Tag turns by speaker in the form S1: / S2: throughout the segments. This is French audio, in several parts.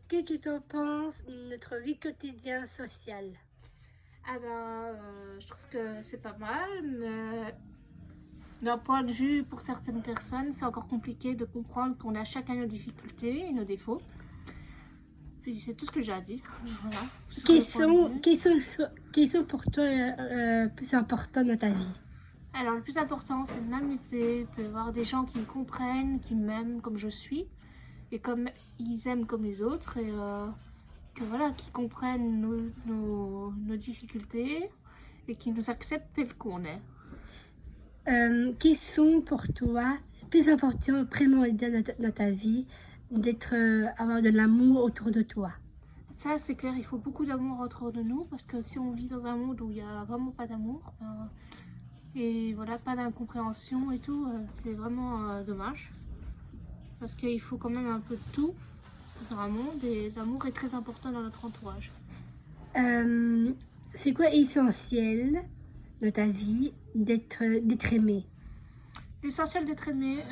S1: Qu'est-ce que tu en penses de notre vie quotidienne sociale?
S2: Je trouve que c'est pas mal, mais d'un point de vue pour certaines personnes, c'est encore compliqué de comprendre qu'on a chacun nos difficultés et nos défauts. Puis c'est tout ce que j'ai à dire. Voilà, sur le
S1: Quels
S2: point de
S1: sont,
S2: vue.
S1: quels sont, quels sont pour toi plus importants dans ta vie?
S2: Alors le plus important, c'est de m'amuser, de voir des gens qui me comprennent, qui m'aiment comme je suis, et comme ils aiment comme les autres, et que voilà, qui comprennent nos difficultés et qui nous acceptent tels qu'on est.
S1: Quels sont pour toi plus importants, primordiaux dans ta vie, avoir de l'amour autour de toi?
S2: Ça, c'est clair, il faut beaucoup d'amour autour de nous, parce que si on vit dans un monde où il n'y a vraiment pas d'amour, et voilà, pas d'incompréhension et tout, c'est vraiment dommage. Parce qu'il faut quand même un peu de tout dans un monde, et l'amour est très important dans notre entourage.
S1: C'est quoi essentiel dans ta vie d'être aimé?
S2: L'essentiel d'être aimé,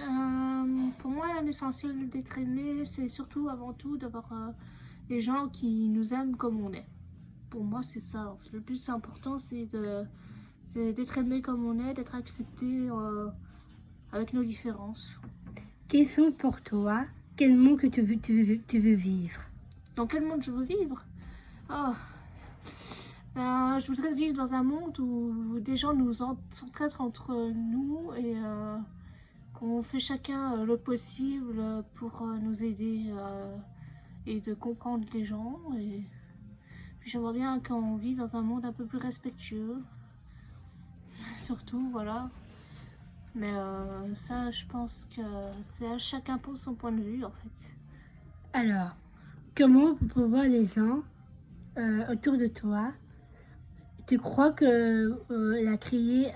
S2: pour moi, l'essentiel d'être aimé, c'est surtout avant tout d'avoir des gens qui nous aiment comme on est. Pour moi, c'est ça. En fait. Le plus important, c'est d'être aimé comme on est, d'être accepté avec nos différences.
S1: Quels sont pour toi, quel monde que tu veux vivre?
S2: Dans quel monde je veux vivre? Oh. Je voudrais vivre dans un monde où des gens s'entraident entre nous et qu'on fait chacun le possible pour nous aider et de comprendre les gens. Et puis j'aimerais bien qu'on vit dans un monde un peu plus respectueux, surtout, voilà. Mais ça, je pense que c'est à chacun pour son point de vue, en fait.
S1: Alors, comment pour voir les gens autour de toi, tu crois que elle a créé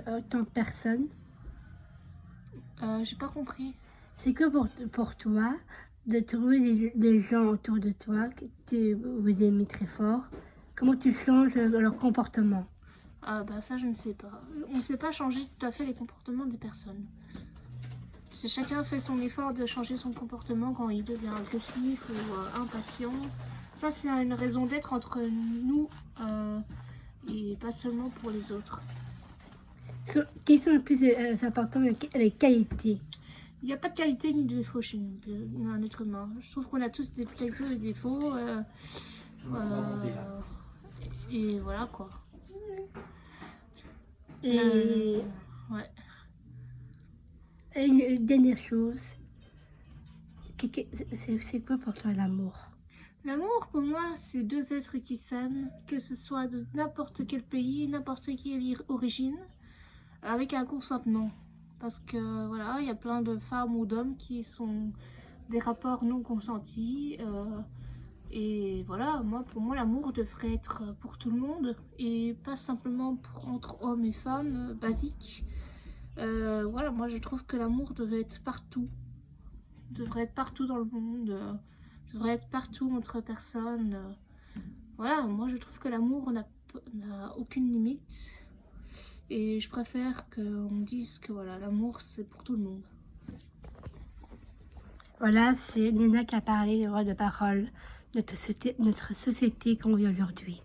S1: autant de personnes?
S2: J'ai pas compris.
S1: C'est que pour toi de trouver des gens autour de toi que vous aimez très fort? Comment tu changes leur comportement?
S2: Ça, je ne sais pas. On ne sait pas changer tout à fait les comportements des personnes. Si chacun fait son effort de changer son comportement quand il devient agressif ou impatient, ça c'est une raison d'être entre nous et pas seulement pour les autres.
S1: Quels sont les plus importants les qualités?
S2: Il n'y a pas de qualité ni de défaut chez un être humain. Je trouve qu'on a tous des qualités et des défauts. Et voilà quoi.
S1: Et
S2: Ouais.
S1: une dernière chose, c'est quoi pour toi l'amour?
S2: L'amour, pour moi, c'est deux êtres qui s'aiment, que ce soit de n'importe quel pays, n'importe quelle origine, avec un consentement. Parce que voilà, il y a plein de femmes ou d'hommes qui sont des rapports non consentis. Et voilà, pour moi, l'amour devrait être pour tout le monde et pas simplement entre hommes et femmes, basique. Voilà, moi je trouve que l'amour devrait être partout. Devrait être partout dans le monde. Devrait être partout entre personnes. Voilà, moi je trouve que l'amour n'a aucune limite. Et je préfère qu'on dise que voilà, l'amour c'est pour tout le monde.
S1: Voilà, c'est Nina qui a parlé, le droit de parole, notre société qu'on vit aujourd'hui.